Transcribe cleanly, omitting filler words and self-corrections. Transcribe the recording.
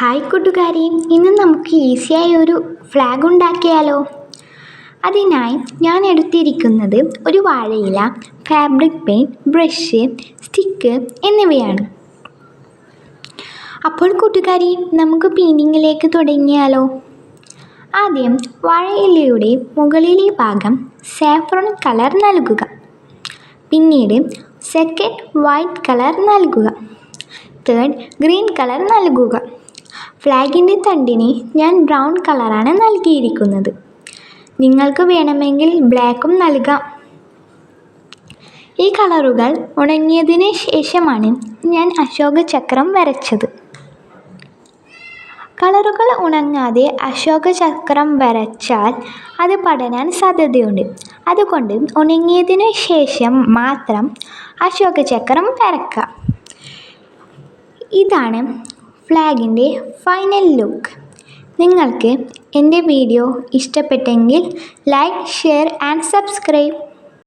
Hi കൂട്ടുകാരി, ഇന്ന് നമുക്ക് ഈസിയായി ഒരു ഫ്ലാഗ് ഉണ്ടാക്കിയാലോ? അതിനായി ഞാൻ എടുത്തിരിക്കുന്നത് ഒരു വാഴയില, ഫാബ്രിക് പെയിൻറ്, ബ്രഷ്, സ്റ്റിക്ക് എന്നിവയാണ്. അപ്പോൾ കൂട്ടുകാരി, നമുക്ക് പെയിൻറ്റിങ്ങിലേക്ക് തുടങ്ങിയാലോ? ആദ്യം വാഴയിലയുടെ മുകളിലെ ഭാഗം സാഫ്രോൺ കളർ നൽകുക. പിന്നീട് സെക്കൻഡ് വൈറ്റ് കളർ നൽകുക. തേർഡ് ഗ്രീൻ കളർ നൽകുക. ഫ്ലാഗിൻ്റെ തണ്ടിന് ഞാൻ ബ്രൗൺ കളറാണ് നൽകിയിരിക്കുന്നത്. നിങ്ങൾക്ക് വേണമെങ്കിൽ ബ്ലാക്കും നൽകാം. ഈ കളറുകൾ ഉണങ്ങിയതിന് ശേഷമാണ് ഞാൻ അശോക ചക്രം വരച്ചത്. കളറുകൾ ഉണങ്ങാതെ അശോക ചക്രം വരച്ചാൽ അത് പടരാൻ സാധ്യതയുണ്ട്. അതുകൊണ്ട് ഉണങ്ങിയതിനു ശേഷം മാത്രം അശോക ചക്രം വരയ്ക്കുക. ഇതാണ് ഫ്ലാഗിൻ്റെ ഫൈനൽ ലുക്ക്. നിങ്ങൾക്ക് എൻ്റെ വീഡിയോ ഇഷ്ടപ്പെട്ടെങ്കിൽ ലൈക്ക്, ഷെയർ ആൻഡ് സബ്സ്ക്രൈബ്.